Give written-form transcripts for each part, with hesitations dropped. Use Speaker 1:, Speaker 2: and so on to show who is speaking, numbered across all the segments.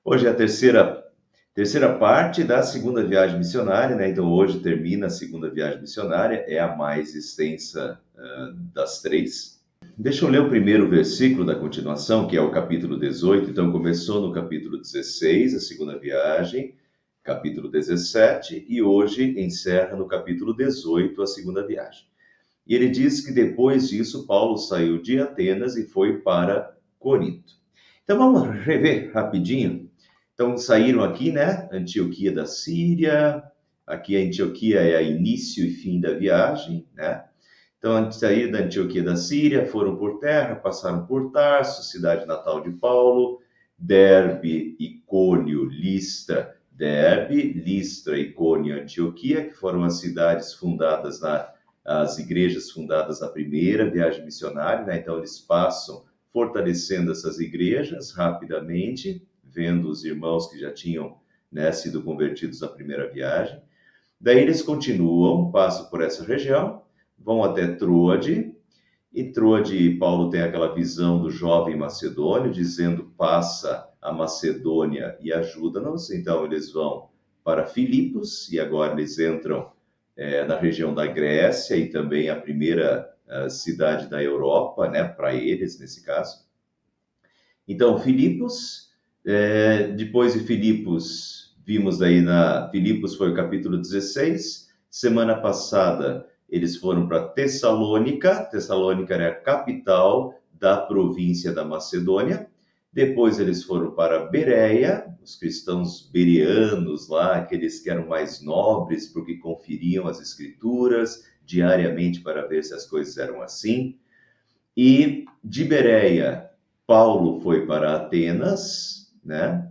Speaker 1: Hoje é a terceira parte da segunda viagem missionária, né? Então hoje termina a segunda viagem missionária, é a mais extensa das três. Deixa eu ler o primeiro versículo da continuação, que é o capítulo 18. Então começou no capítulo 16, a segunda viagem, capítulo 17, e hoje encerra no capítulo 18, a segunda viagem. E ele diz que depois disso, Paulo saiu de Atenas e foi para Corinto. Então vamos rever rapidinho. Então saíram aqui, né? Antioquia da Síria. Aqui a Antioquia é a início e fim da viagem, né? Então saíram da Antioquia da Síria, foram por terra, passaram por Tarso, cidade natal de Paulo, Derbe, Icônio, Listra, Derbe, Listra, Icônio, Antioquia, que foram as cidades fundadas as igrejas fundadas na primeira viagem missionária, né? Então eles passam fortalecendo essas igrejas rapidamente, vendo os irmãos que já tinham, né, sido convertidos na primeira viagem. Daí eles continuam, passam por essa região, vão até Troade, e Troade, Paulo tem aquela visão do jovem macedônio, dizendo, passa a Macedônia e ajuda-nos. Então eles vão para Filipos, e agora eles entram na região da Grécia, e também a primeira cidade da Europa, né, para eles, nesse caso. Então, Filipos, depois de Filipos, vimos aí Filipos foi o capítulo 16. Semana passada, eles foram para Tessalônica. Tessalônica era a capital da província da Macedônia. Depois eles foram para Bereia, os cristãos bereanos lá, aqueles que eram mais nobres, porque conferiam as escrituras diariamente para ver se as coisas eram assim. E de Bereia, Paulo foi para Atenas, né?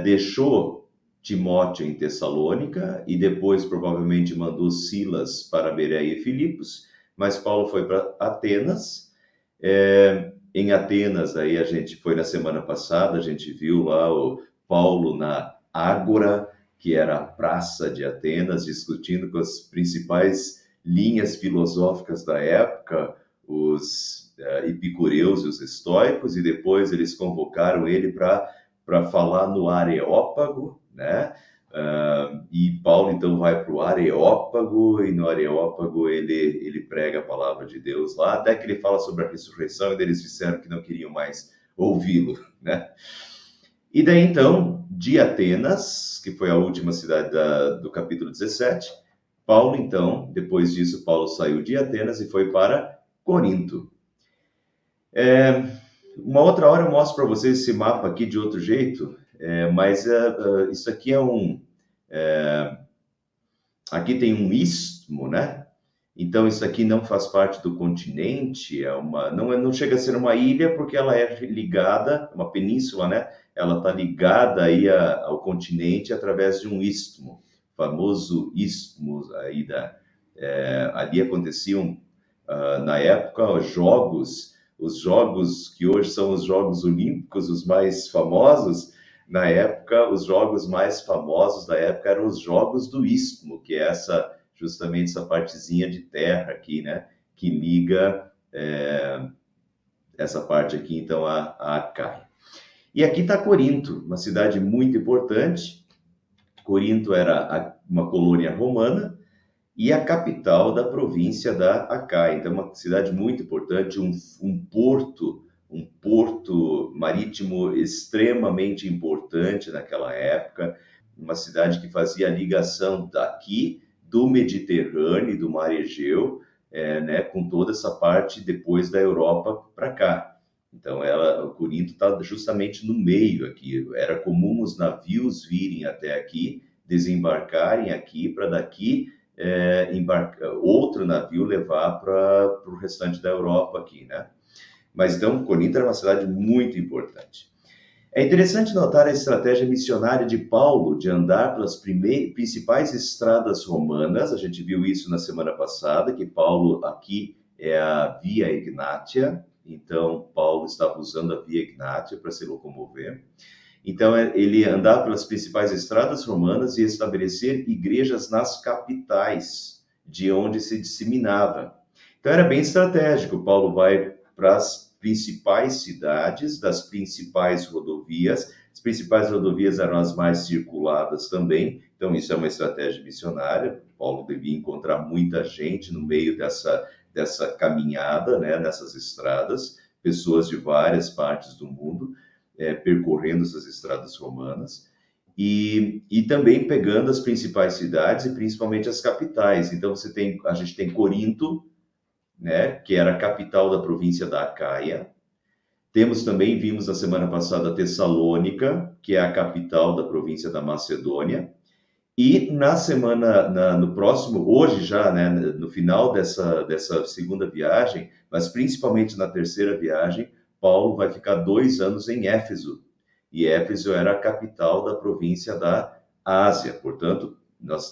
Speaker 1: Deixou Timóteo em Tessalônica e depois provavelmente mandou Silas para Bereia e Filipos, mas Paulo foi para Atenas. Em Atenas, aí a gente foi na semana passada, a gente viu lá o Paulo na Ágora, que era a praça de Atenas, discutindo com as principais linhas filosóficas da época, os epicureus e os estoicos, e depois eles convocaram ele para falar no Areópago, né? E Paulo então vai para o Areópago, e no Areópago ele prega a palavra de Deus lá, até que ele fala sobre a ressurreição, e eles disseram que não queriam mais ouvi-lo, né? E daí então, de Atenas, que foi a última cidade do capítulo 17, Paulo então, depois disso, Paulo saiu de Atenas e foi para Corinto. Uma outra hora eu mostro para vocês esse mapa aqui de outro jeito, mas isso aqui aqui tem um istmo, né? Então isso aqui não faz parte do continente, não chega a ser uma ilha porque ela é ligada, uma península, né? Ela está ligada aí ao continente através de um istmo, famoso istmo aí ali aconteciam na época os jogos que hoje são os Jogos Olímpicos, os mais famosos. Na época, os jogos mais famosos da época eram os Jogos do Istmo, que é justamente essa partezinha de terra aqui, né? Que liga essa parte aqui, então, a Acaia. E aqui está Corinto, uma cidade muito importante. Corinto era uma colônia romana e a capital da província da Acaia. Então, uma cidade muito importante, um porto marítimo extremamente importante naquela época, uma cidade que fazia a ligação daqui do Mediterrâneo e do Mar Egeu, né, com toda essa parte depois da Europa para cá. Então, o Corinto está justamente no meio aqui. Era comum os navios virem até aqui, desembarcarem aqui, para daqui outro navio levar para o restante da Europa aqui, né? Mas então, Corinto era uma cidade muito importante. É interessante notar a estratégia missionária de Paulo de andar pelas principais estradas romanas. A gente viu isso na semana passada, que Paulo aqui é a Via Egnatia. Então, Paulo estava usando a Via Egnatia para se locomover. Então, ele andar pelas principais estradas romanas e estabelecer igrejas nas capitais, de onde se disseminava. Então, era bem estratégico. Paulo vai para as principais cidades, das principais rodovias, As principais rodovias eram as mais circuladas também, então isso é uma estratégia missionária. Paulo devia encontrar muita gente no meio dessa caminhada, né, nessas estradas, pessoas de várias partes do mundo, percorrendo essas estradas romanas. E também pegando as principais cidades e principalmente as capitais. Então a gente tem Corinto, né, que era a capital da província da Acaia. Temos também, vimos na semana passada, Tessalônica, que é a capital da província da Macedônia. E no próximo, hoje já, né, no final dessa segunda viagem, mas principalmente na terceira viagem, Paulo vai ficar 2 anos em Éfeso. E Éfeso era a capital da província da Ásia. Portanto,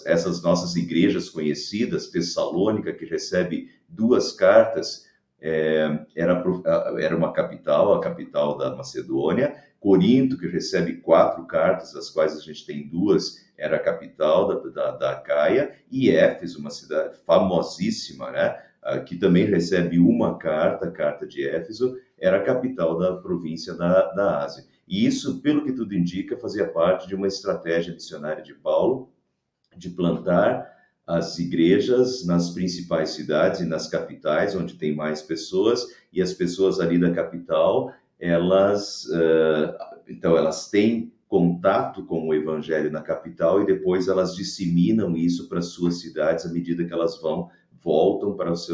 Speaker 1: essas nossas igrejas conhecidas, Tessalônica, que recebe 2 cartas, era uma capital, a capital da Macedônia. Corinto, que recebe 4 cartas, das quais a gente tem 2, era a capital da Acaia. E Éfeso, uma cidade famosíssima, né? Que também recebe uma carta, a carta de Éfeso, era a capital da província da Ásia. E isso, pelo que tudo indica, fazia parte de uma estratégia missionária de Paulo, de plantar as igrejas nas principais cidades e nas capitais, onde tem mais pessoas, e as pessoas ali da capital, então elas têm contato com o evangelho na capital e depois elas disseminam isso para suas cidades à medida que elas voltam para os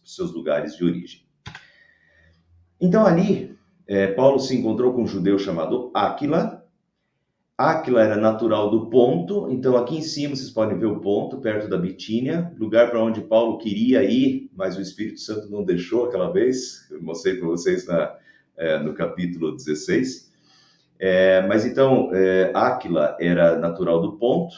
Speaker 1: seus lugares de origem. Então ali, Paulo se encontrou com um judeu chamado Áquila. Áquila era natural do Ponto, então aqui em cima vocês podem ver o Ponto, perto da Bitínia, lugar para onde Paulo queria ir, mas o Espírito Santo não deixou aquela vez. Eu mostrei para vocês no capítulo 16. Mas então, Áquila era natural do Ponto,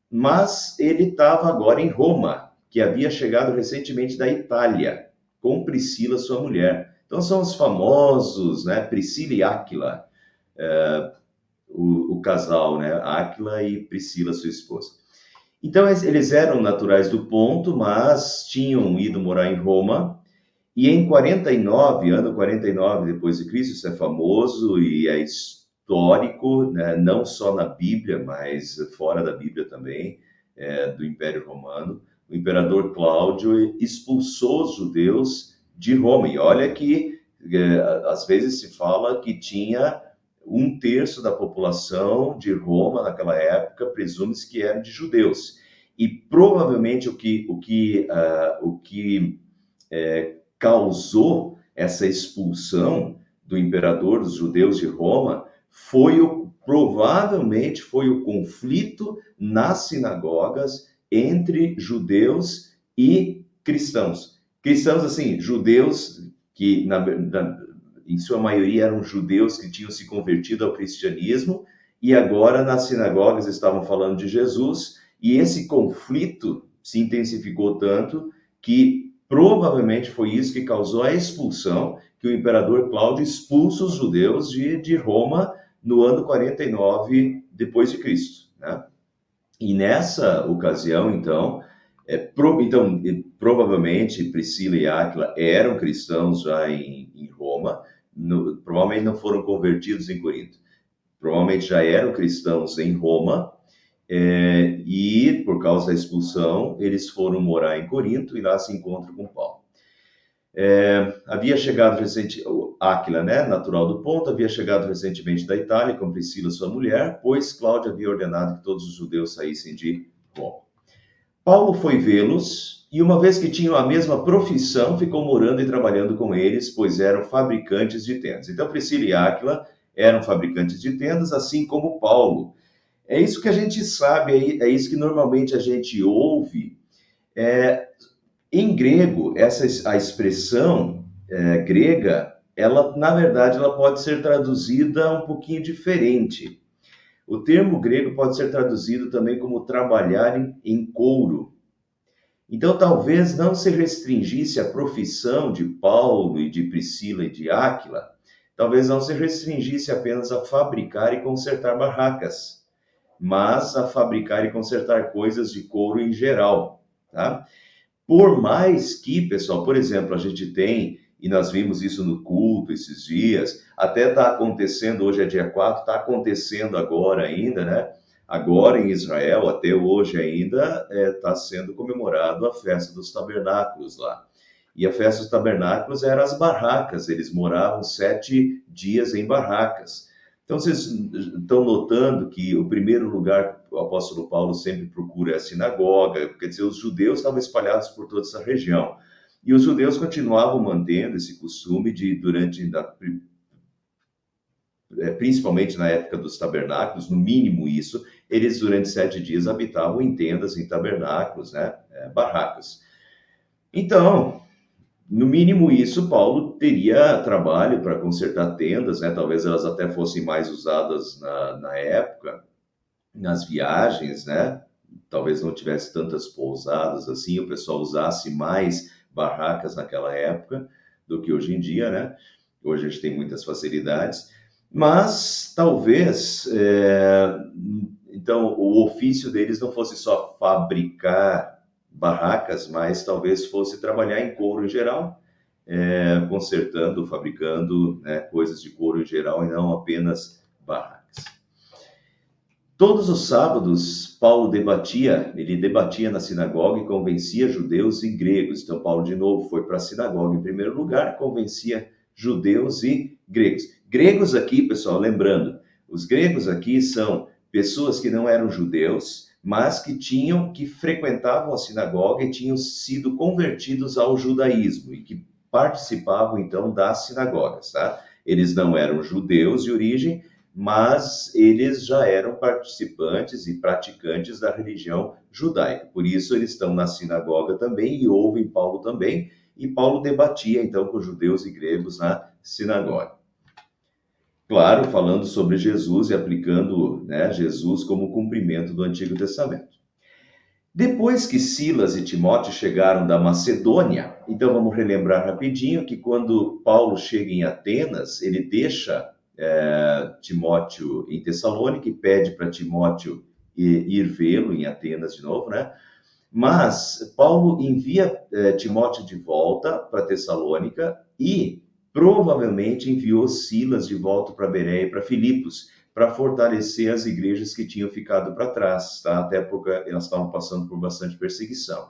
Speaker 1: mas ele estava agora em Roma, que havia chegado recentemente da Itália, com Priscila, sua mulher. Então são os famosos, né, Priscila e Áquila, o casal, né, Áquila e Priscila, sua esposa. Então eles eram naturais do Ponto, mas tinham ido morar em Roma. E em 49, ano 49 depois de Cristo, isso é famoso e é histórico, né? Não só na Bíblia, mas fora da Bíblia também, do Império Romano. O imperador Cláudio expulsou os judeus de Roma. E olha que às vezes se fala que tinha 1/3 da população de Roma naquela época, presume-se que eram de judeus. E provavelmente o que causou essa expulsão do imperador dos judeus de Roma provavelmente foi o conflito nas sinagogas entre judeus e cristãos. Cristãos, assim, judeus que, em sua maioria, eram judeus que tinham se convertido ao cristianismo e agora nas sinagogas estavam falando de Jesus, e esse conflito se intensificou tanto que provavelmente foi isso que causou a expulsão, que o imperador Cláudio expulsa os judeus de Roma no ano 49 depois de Cristo, né? E nessa ocasião, então, provavelmente Priscila e Áquila eram cristãos já em Roma, provavelmente não foram convertidos em Corinto, provavelmente já eram cristãos em Roma, e por causa da expulsão, eles foram morar em Corinto e lá se encontram com Paulo. Havia chegado Áquila, né, natural do Ponto, havia chegado recentemente da Itália com Priscila, sua mulher, pois Cláudio havia ordenado que todos os judeus saíssem de Roma. Paulo foi vê-los e, uma vez que tinham a mesma profissão, ficou morando e trabalhando com eles, pois eram fabricantes de tendas. Então, Priscila e Áquila eram fabricantes de tendas, assim como Paulo. É isso que a gente sabe, é isso que normalmente a gente ouve. Em grego, a expressão grega, ela, na verdade, ela pode ser traduzida um pouquinho diferente. O termo grego pode ser traduzido também como trabalhar em couro. Então, talvez não se restringisse a profissão de Paulo e de Priscila e de Áquila, talvez não se restringisse apenas a fabricar e consertar barracas, mas a fabricar e consertar coisas de couro em geral, tá? Por mais que, pessoal, por exemplo, a gente tem e nós vimos isso no culto esses dias, até está acontecendo, hoje é dia 4, está acontecendo agora ainda, né? Agora em Israel, até hoje ainda, está sendo comemorado a festa dos tabernáculos lá. E a festa dos tabernáculos era as barracas, eles moravam 7 dias em barracas. Então, vocês estão notando que o primeiro lugar que o apóstolo Paulo sempre procura é a sinagoga, quer dizer, os judeus estavam espalhados por toda essa região. E os judeus continuavam mantendo esse costume de, principalmente na época dos tabernáculos, no mínimo isso, eles durante 7 dias habitavam em tendas, em tabernáculos, né, barracas. Então, no mínimo isso, Paulo teria trabalho para consertar tendas, né? Talvez elas até fossem mais usadas na época, nas viagens, né? Talvez não tivesse tantas pousadas assim, o pessoal usasse mais barracas naquela época do que hoje em dia, né? Hoje a gente tem muitas facilidades, mas talvez, então, o ofício deles não fosse só fabricar barracas, mas talvez fosse trabalhar em couro em geral, consertando, fabricando, né, coisas de couro em geral e não apenas barracas. Todos os sábados, ele debatia na sinagoga e convencia judeus e gregos. Então, Paulo, de novo, foi para a sinagoga em primeiro lugar, convencia judeus e gregos. Gregos aqui, pessoal, lembrando, os gregos aqui são pessoas que não eram judeus, mas que frequentavam a sinagoga e tinham sido convertidos ao judaísmo e que participavam, então, das sinagogas, tá? Eles não eram judeus de origem, mas eles já eram participantes e praticantes da religião judaica. Por isso, eles estão na sinagoga também e ouvem Paulo também, e Paulo debatia, então, com judeus e gregos na sinagoga. Claro, falando sobre Jesus e aplicando, né, Jesus como cumprimento do Antigo Testamento. Depois que Silas e Timóteo chegaram da Macedônia, então vamos relembrar rapidinho que quando Paulo chega em Atenas, ele deixa Timóteo em Tessalônica e pede para Timóteo ir vê-lo em Atenas de novo, né? Mas Paulo envia Timóteo de volta para Tessalônica e provavelmente enviou Silas de volta para Bereia e para Filipos, para fortalecer as igrejas que tinham ficado para trás, tá? Até porque elas estavam passando por bastante perseguição.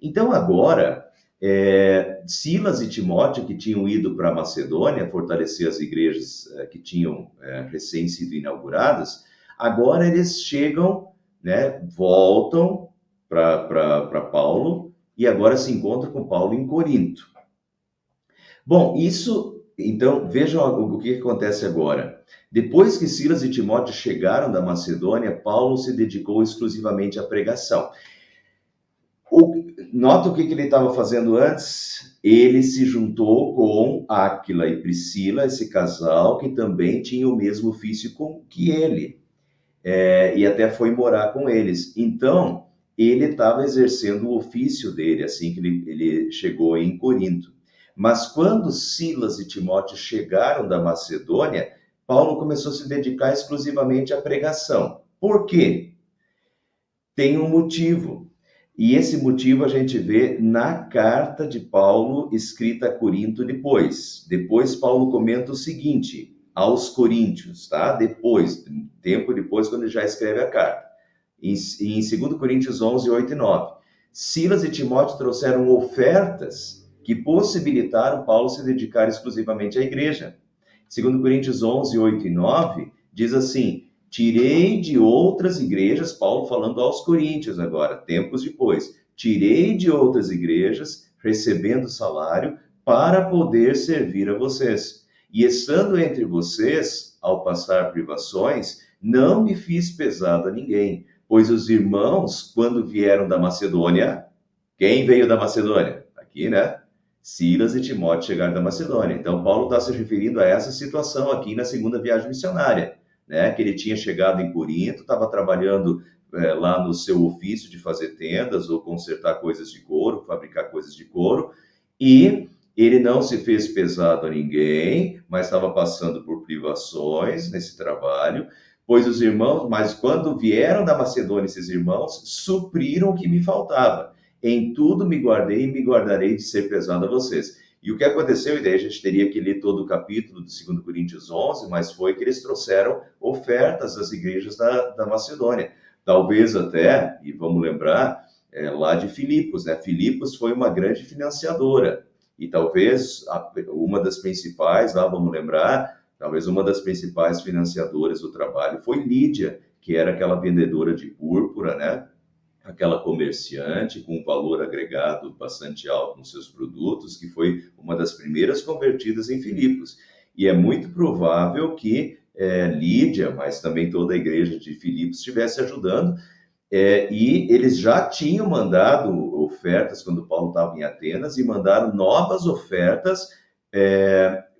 Speaker 1: Então agora, Silas e Timóteo, que tinham ido para a Macedônia fortalecer as igrejas que tinham recém sido inauguradas, agora eles chegam, né, voltam para Paulo e agora se encontram com Paulo em Corinto. Bom, então, vejam o que acontece agora. Depois que Silas e Timóteo chegaram da Macedônia, Paulo se dedicou exclusivamente à pregação. Nota o que ele estava fazendo antes? Ele se juntou com Áquila e Priscila, esse casal que também tinha o mesmo ofício que ele, e até foi morar com eles. Então, ele estava exercendo o ofício dele assim que ele chegou em Corinto. Mas quando Silas e Timóteo chegaram da Macedônia, Paulo começou a se dedicar exclusivamente à pregação. Por quê? Tem um motivo. E esse motivo a gente vê na carta de Paulo escrita a Corinto depois. Depois Paulo comenta o seguinte aos coríntios, tá? Depois, tempo depois, quando ele já escreve a carta. Em 2 Coríntios 11, 8 e 9. Silas e Timóteo trouxeram ofertas que possibilitaram Paulo se dedicar exclusivamente à igreja. 2 Coríntios 11, 8 e 9 diz assim: tirei de outras igrejas, Paulo falando aos coríntios agora, tempos depois, tirei de outras igrejas, recebendo salário, para poder servir a vocês. E estando entre vocês, ao passar privações, não me fiz pesado a ninguém, pois os irmãos, quando vieram da Macedônia, quem veio da Macedônia? Aqui, né? Silas e Timóteo chegaram da Macedônia. Então, Paulo está se referindo a essa situação aqui na segunda viagem missionária, né? Que ele tinha chegado em Corinto, estava trabalhando lá no seu ofício de fazer tendas ou consertar coisas de couro, fabricar coisas de couro, e ele não se fez pesado a ninguém, mas estava passando por privações nesse trabalho, pois os irmãos, mas quando vieram da Macedônia esses irmãos, supriram o que me faltava. Em tudo me guardei e me guardarei de ser pesado a vocês. E o que aconteceu, e daí a gente teria que ler todo o capítulo do 2 Coríntios 11, mas foi que eles trouxeram ofertas das igrejas da Macedônia. Talvez até, e vamos lembrar, lá de Filipos, né? Filipos foi uma grande financiadora. E talvez uma das principais, lá vamos lembrar, talvez uma das principais financiadoras do trabalho foi Lídia, que era aquela vendedora de púrpura, né? Aquela comerciante com um valor agregado bastante alto nos seus produtos, que foi uma das primeiras convertidas em Filipos. E é muito provável que Lídia, mas também toda a igreja de Filipos, estivesse ajudando, e eles já tinham mandado ofertas quando Paulo estava em Atenas e mandaram novas ofertas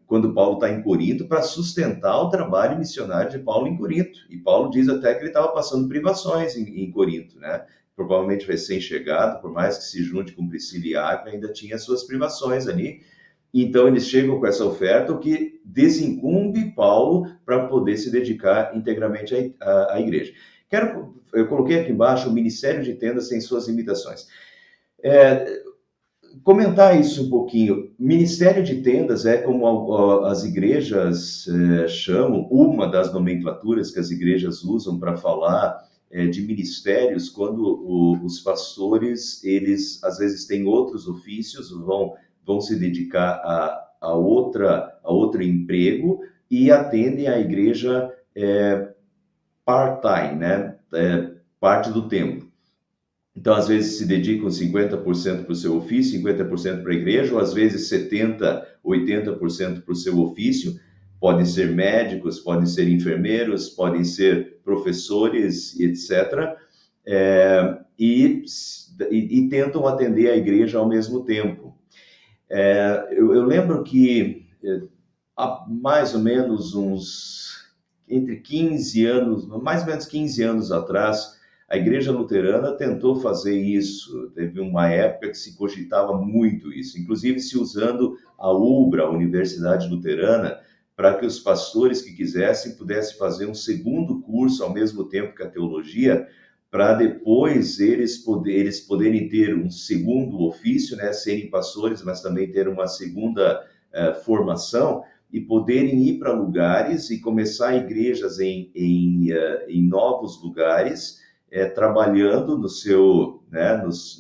Speaker 1: quando Paulo está em Corinto para sustentar o trabalho missionário de Paulo em Corinto. E Paulo diz até que ele estava passando privações em Corinto, né? Provavelmente recém-chegado, por mais que se junte com Priscila e Áquila, ainda tinha suas privações ali. Então eles chegam com essa oferta, o que desincumbe Paulo para poder se dedicar integralmente à igreja. Eu coloquei aqui embaixo o Ministério de Tendas tem suas limitações. Comentar isso um pouquinho. Ministério de tendas é como as igrejas chamam, uma das nomenclaturas que as igrejas usam para falar de ministérios, quando os pastores, eles às vezes têm outros ofícios, vão se dedicar a outro emprego e atendem a igreja part-time, né? Parte do tempo. Então, às vezes, se dedicam 50% para o seu ofício, 50% para a igreja, ou às vezes 70%, 80% para o seu ofício. Podem ser médicos, podem ser enfermeiros, podem ser professores, etc. E tentam atender a igreja ao mesmo tempo. Eu lembro que há mais ou menos entre 15 anos, mais ou menos 15 anos atrás, a Igreja Luterana tentou fazer isso. Teve uma época que se cogitava muito isso, inclusive se usando a UBRA, a Universidade Luterana, para que os pastores que quisessem pudessem fazer um segundo curso ao mesmo tempo que a teologia, para depois eles poderem ter um segundo ofício, né, serem pastores, mas também ter uma segunda formação e poderem ir para lugares e começar igrejas em novos lugares, trabalhando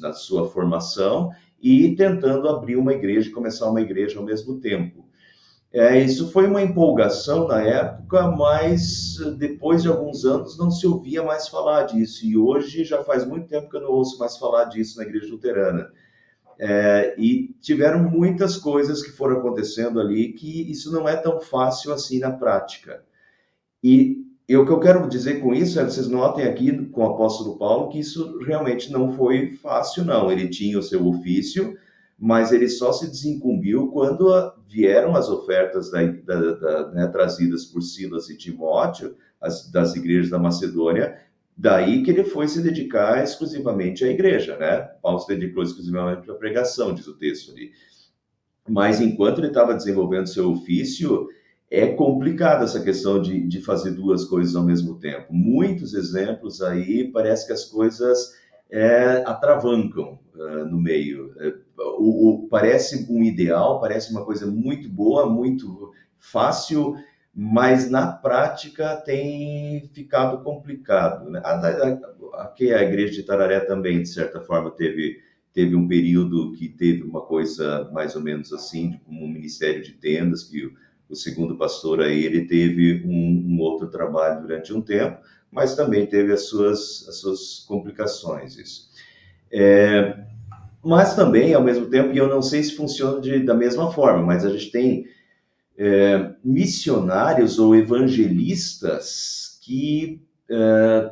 Speaker 1: na sua formação e tentando abrir uma igreja e começar uma igreja ao mesmo tempo. Isso foi uma empolgação na época, mas depois de alguns anos não se ouvia mais falar disso. E hoje já faz muito tempo que eu não ouço mais falar disso na Igreja Luterana. E tiveram muitas coisas que foram acontecendo ali que isso não é tão fácil assim na prática. E o que eu quero dizer com isso vocês notem aqui com o apóstolo Paulo que isso realmente não foi fácil, não. Ele tinha o seu ofício, mas ele só se desincumbiu quando vieram as ofertas né, trazidas por Silas e Timóteo, das igrejas da Macedônia. Daí que ele foi se dedicar exclusivamente à igreja, né? Paulo se dedicou exclusivamente à pregação, diz o texto ali. Mas enquanto ele estava desenvolvendo seu ofício, é complicado essa questão de fazer duas coisas ao mesmo tempo. Muitos exemplos aí, parece que as coisas atravancam no meio. Parece um ideal, parece uma coisa muito boa, muito fácil, mas na prática tem ficado complicado, né? Aqui a igreja de Tararé também, de certa forma, teve um período que teve uma coisa mais ou menos assim, como um ministério de tendas, que o segundo pastor aí, ele teve um outro trabalho durante um tempo, mas também teve as suas complicações, isso. Mas também, ao mesmo tempo, e eu não sei se funciona da mesma forma, mas a gente tem missionários ou evangelistas que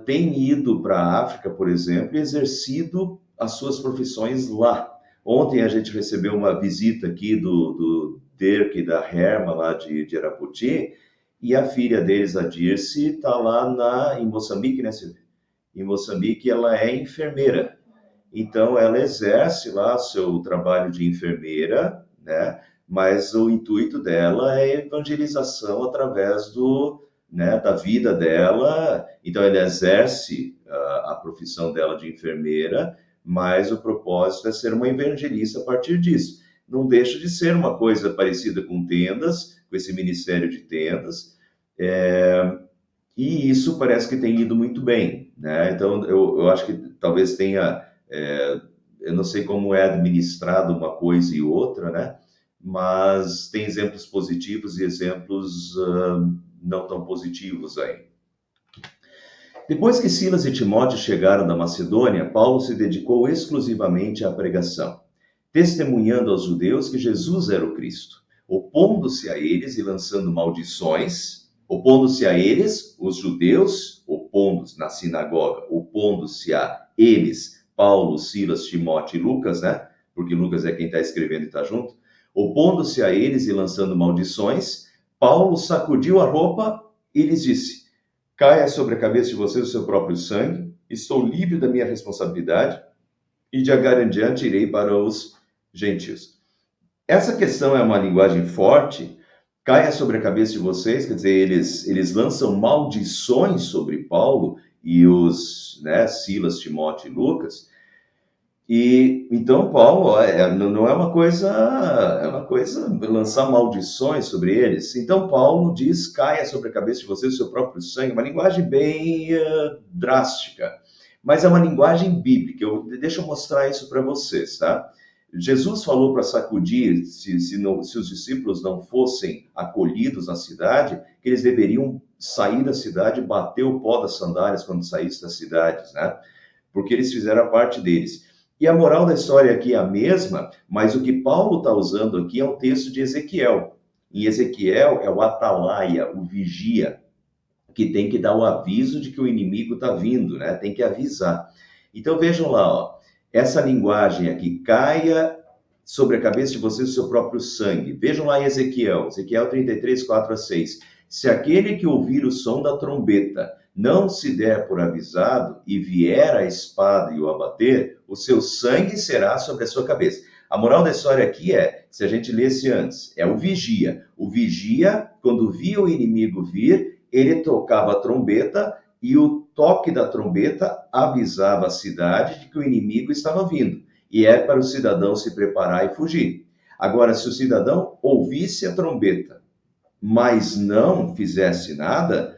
Speaker 1: têm ido para a África, por exemplo, e exercido as suas profissões lá. Ontem a gente recebeu uma visita aqui do Dirk e da Herma, lá de Arapoti, e a filha deles, a Dirce, está lá em Moçambique, né, Silvia? Em Moçambique, ela é enfermeira. Então, ela exerce lá seu trabalho de enfermeira, né? Mas o intuito dela é evangelização através da vida dela. Então, ela exerce a profissão dela de enfermeira, mas o propósito é ser uma evangelista a partir disso. não deixa de ser uma coisa parecida com tendas, com esse ministério de tendas, e isso parece que tem ido muito bem, né? Então, eu acho que talvez tenha, eu não sei como é administrado uma coisa e outra, né? Mas tem exemplos positivos e exemplos não tão positivos aí. Depois que Silas e Timóteo chegaram da Macedônia, Paulo se dedicou exclusivamente à pregação, testemunhando aos judeus que Jesus era o Cristo, opondo-se a eles e lançando maldições, opondo-se a eles, os judeus, opondo-se na sinagoga, opondo-se a eles, Paulo, Silas, Timóteo e Lucas, né? Porque Lucas é quem está escrevendo e está junto. Opondo-se a eles e lançando maldições, Paulo sacudiu a roupa e lhes disse: caia sobre a cabeça de vocês o seu próprio sangue, estou livre da minha responsabilidade e de agora em diante irei para os gentios. Essa questão é uma linguagem forte, caia sobre a cabeça de vocês, quer dizer, eles lançam maldições sobre Paulo e os, né, Silas, Timóteo e Lucas. E então Paulo não é uma coisa, é uma coisa lançar maldições sobre eles. Então Paulo diz: caia sobre a cabeça de vocês o seu próprio sangue, uma linguagem bem drástica, mas é uma linguagem bíblica. Deixa eu mostrar isso para vocês, tá? Jesus falou para sacudir, se os discípulos não fossem acolhidos na cidade, que eles deveriam sair da cidade e bater o pó das sandálias quando saísse das cidades, né? Porque eles fizeram a parte deles. E a moral da história aqui é a mesma, mas o que Paulo está usando aqui é o texto de Ezequiel. Em Ezequiel é o atalaia, o vigia, que tem que dar o aviso de que o inimigo está vindo, né? Tem que avisar. Então vejam lá, ó, essa linguagem aqui, caia sobre a cabeça de vocês o seu próprio sangue. Vejam lá em Ezequiel 33, 4 a 6. Se aquele que ouvir o som da trombeta não se der por avisado e vier a espada e o abater, o seu sangue será sobre a sua cabeça. A moral da história aqui é, se a gente lesse antes, é o vigia. O vigia, quando via o inimigo vir, ele tocava a trombeta e o toque da trombeta avisava a cidade de que o inimigo estava vindo. E é para o cidadão se preparar e fugir. Agora, se o cidadão ouvisse a trombeta, mas não fizesse nada,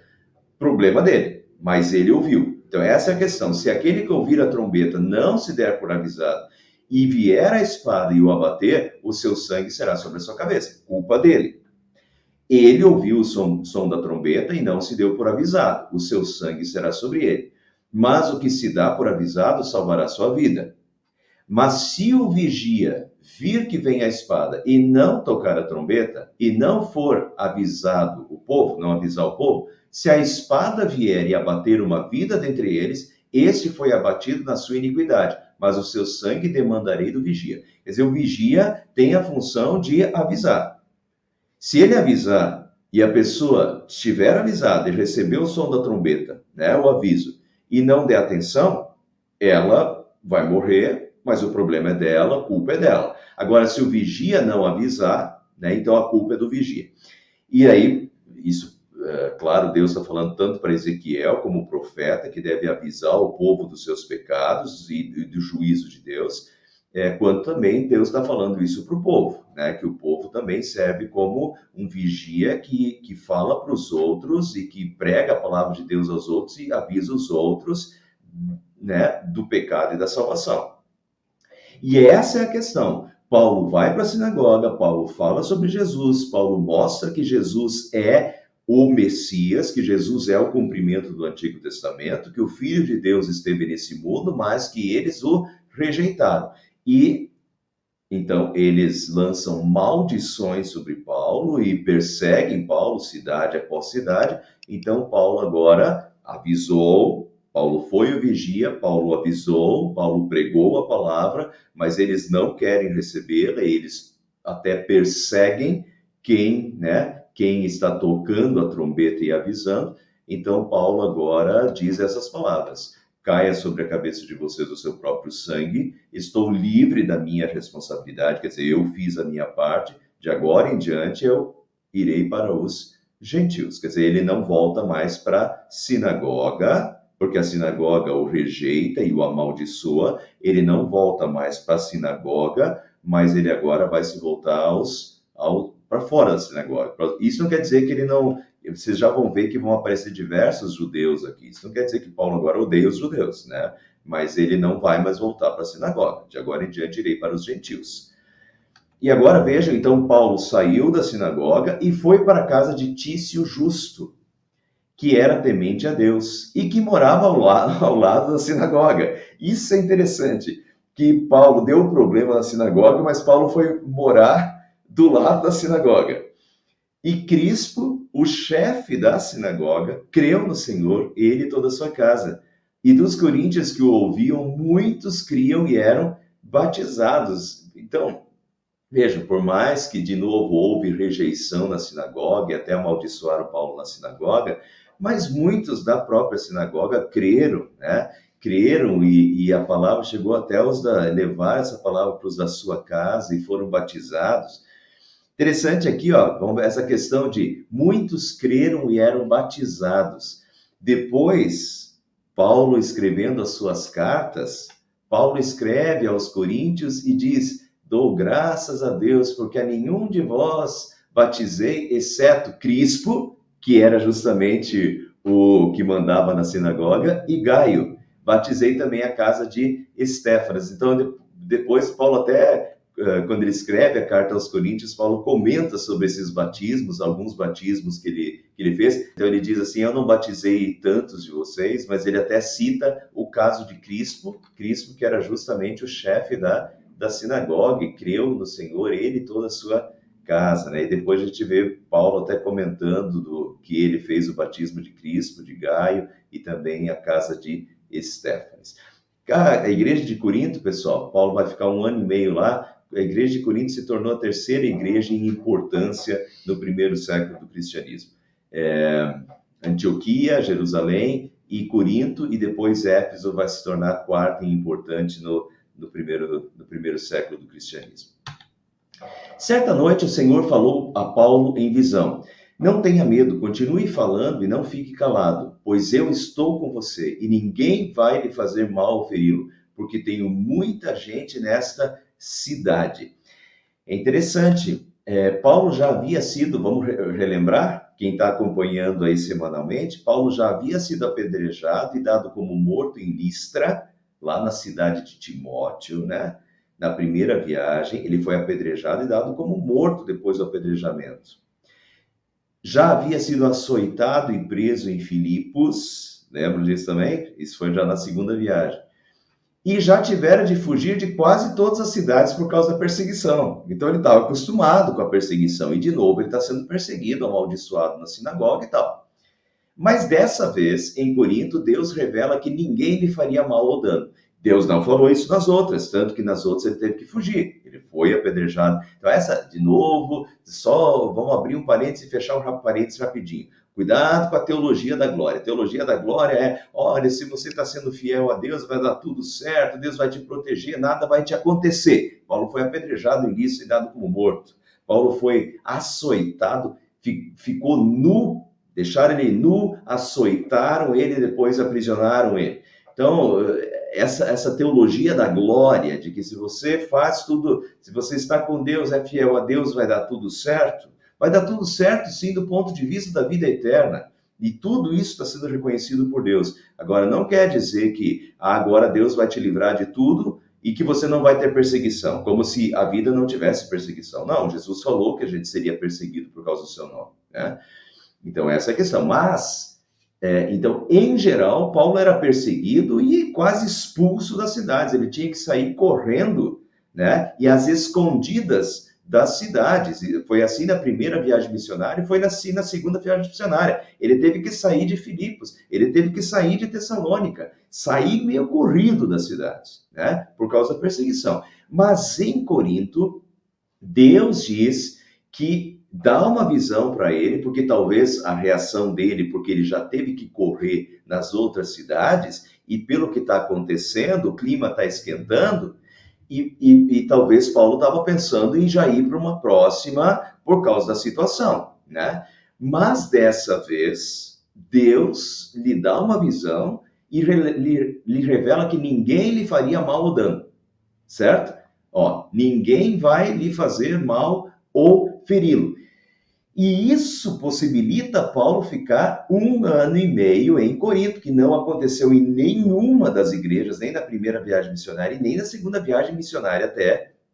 Speaker 1: problema dele, mas ele ouviu. Então essa é a questão, se aquele que ouvir a trombeta não se der por avisado e vier a espada e o abater, o seu sangue será sobre a sua cabeça, culpa dele. Ele ouviu o som da trombeta e não se deu por avisado, o seu sangue será sobre ele. Mas o que se dá por avisado salvará sua vida. Mas se o vigia vir que vem a espada e não tocar a trombeta, e não for avisado o povo, não avisar o povo, se a espada vier e abater uma vida dentre eles, este foi abatido na sua iniquidade, mas o seu sangue demandarei do vigia. Quer dizer, o vigia tem a função de avisar. Se ele avisar e a pessoa estiver avisada e receber o som da trombeta, né, o aviso, e não der atenção, ela vai morrer, mas o problema é dela, a culpa é dela. Agora, se o vigia não avisar, né, então a culpa é do vigia. E aí, isso, claro, Deus está falando tanto para Ezequiel como profeta, que deve avisar o povo dos seus pecados e do juízo de Deus, quanto também Deus está falando isso para o povo, né, que o povo também serve como um vigia que fala para os outros e que prega a palavra de Deus aos outros e avisa os outros, né, do pecado e da salvação. E essa é a questão. Paulo vai para a sinagoga, Paulo fala sobre Jesus, Paulo mostra que Jesus é o Messias, que Jesus é o cumprimento do Antigo Testamento, que o Filho de Deus esteve nesse mundo, mas que eles o rejeitaram. E então eles lançam maldições sobre Paulo e perseguem Paulo cidade após cidade. Então Paulo agora avisou, Paulo foi o vigia, Paulo avisou, Paulo pregou a palavra, mas eles não querem recebê-la, eles até perseguem quem está tocando a trombeta e avisando. Então Paulo agora diz essas palavras: caia sobre a cabeça de vocês o seu próprio sangue, estou livre da minha responsabilidade, quer dizer, eu fiz a minha parte, de agora em diante eu irei para os gentios. Quer dizer, ele não volta mais para a sinagoga, porque a sinagoga o rejeita e o amaldiçoa, ele não volta mais para a sinagoga, mas ele agora vai se voltar para fora da sinagoga. Isso não quer dizer que ele não... Vocês já vão ver que vão aparecer diversos judeus aqui. Isso não quer dizer que Paulo agora odeia os judeus, né? Mas ele não vai mais voltar para a sinagoga. De agora em diante irei para os gentios. E agora vejam, então Paulo saiu da sinagoga e foi para a casa de Tício Justo, que era temente a Deus e que morava ao lado da sinagoga. Isso é interessante, que Paulo deu problema na sinagoga, mas Paulo foi morar do lado da sinagoga. E Crispo, o chefe da sinagoga, creu no Senhor, ele e toda a sua casa. E dos coríntios que o ouviam, muitos criam e eram batizados. Então, vejam, por mais que de novo houve rejeição na sinagoga e até amaldiçoaram Paulo na sinagoga, mas muitos da própria sinagoga creram, né? Creram e a palavra chegou até levar essa palavra para os da sua casa e foram batizados. Interessante aqui, ó, vamos ver essa questão de muitos creram e eram batizados. Depois, Paulo escrevendo as suas cartas, Paulo escreve aos coríntios e diz: dou graças a Deus, porque a nenhum de vós batizei, exceto Crispo, que era justamente o que mandava na sinagoga, e Gaio. Batizei também a casa de Estéfanas. Então, depois Paulo até, quando ele escreve a carta aos Coríntios, Paulo comenta sobre esses batismos, alguns batismos que ele fez. Então ele diz assim: eu não batizei tantos de vocês, mas ele até cita o caso de Crispo, que era justamente o chefe da sinagoga e creu no Senhor, ele e toda a sua casa, né? E depois a gente vê Paulo até comentando que ele fez o batismo de Crispo, de Gaio e também a casa de Estéfanas. A igreja de Corinto, pessoal, Paulo vai ficar 1 ano e meio lá. A igreja de Corinto se tornou a terceira igreja em importância no primeiro século do cristianismo. Antioquia, Jerusalém e Corinto, e depois Éfeso vai se tornar a quarta em importante no primeiro século do cristianismo. Certa noite o Senhor falou a Paulo em visão: não tenha medo, continue falando e não fique calado, pois eu estou com você e ninguém vai lhe fazer mal ou feri-lo, porque tenho muita gente nesta cidade. É interessante, Paulo já havia sido, vamos relembrar, quem está acompanhando aí semanalmente, Paulo já havia sido apedrejado e dado como morto em Listra, lá na cidade de Timóteo, né? Na primeira viagem, ele foi apedrejado e dado como morto depois do apedrejamento. Já havia sido açoitado e preso em Filipos, lembram disso também? Isso foi já na segunda viagem. E já tivera de fugir de quase todas as cidades por causa da perseguição. Então ele estava acostumado com a perseguição e de novo ele está sendo perseguido, amaldiçoado na sinagoga e tal. Mas dessa vez, em Corinto, Deus revela que ninguém lhe faria mal ou dano. Deus não falou isso nas outras, tanto que nas outras ele teve que fugir. Ele foi apedrejado. Então essa, de novo, só vamos abrir um parênteses e fechar um parênteses rapidinho. Cuidado com a teologia da glória. A teologia da glória é: olha, se você está sendo fiel a Deus, vai dar tudo certo, Deus vai te proteger, nada vai te acontecer. Paulo foi apedrejado em Listra e dado como morto. Paulo foi açoitado, ficou nu, deixaram ele nu, açoitaram ele e depois aprisionaram ele. Então, essa teologia da glória, de que se você faz tudo, se você está com Deus, é fiel a Deus, vai dar tudo certo. Vai dar tudo certo, sim, do ponto de vista da vida eterna. E tudo isso está sendo reconhecido por Deus. Agora, não quer dizer que agora Deus vai te livrar de tudo e que você não vai ter perseguição, como se a vida não tivesse perseguição. Não, Jesus falou que a gente seria perseguido por causa do seu nome, né? Então, essa é a questão. Mas, então, em geral, Paulo era perseguido e quase expulso das cidades. Ele tinha que sair correndo, né? E às escondidas das cidades. Foi assim na primeira viagem missionária e foi assim na segunda viagem missionária. Ele teve que sair de Filipos, ele teve que sair de Tessalônica, sair meio corrido das cidades, né? Por causa da perseguição. Mas em Corinto, Deus diz que dá uma visão para ele, porque talvez a reação dele, porque ele já teve que correr nas outras cidades, e pelo que está acontecendo, o clima está esquentando, e talvez Paulo estava pensando em já ir para uma próxima por causa da situação, né? Mas dessa vez, Deus lhe dá uma visão e lhe revela que ninguém lhe faria mal ou dano, certo? Ó, ninguém vai lhe fazer mal ou feri-lo. E isso possibilita Paulo ficar 1 ano e meio em Corinto, que não aconteceu em nenhuma das igrejas, nem na primeira viagem missionária e nem na segunda viagem missionária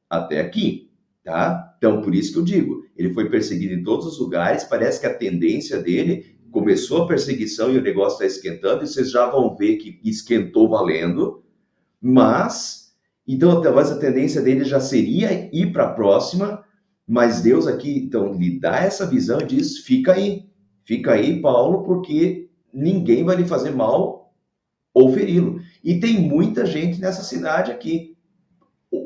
Speaker 1: até aqui, tá? Então, por isso que eu digo, ele foi perseguido em todos os lugares, parece que a tendência dele começou a perseguição e o negócio está esquentando, e vocês já vão ver que esquentou valendo, mas, então talvez a tendência dele já seria ir para a próxima, mas Deus aqui, então, lhe dá essa visão e diz, fica aí, Paulo, porque ninguém vai lhe fazer mal ou feri-lo. E tem muita gente nessa cidade aqui,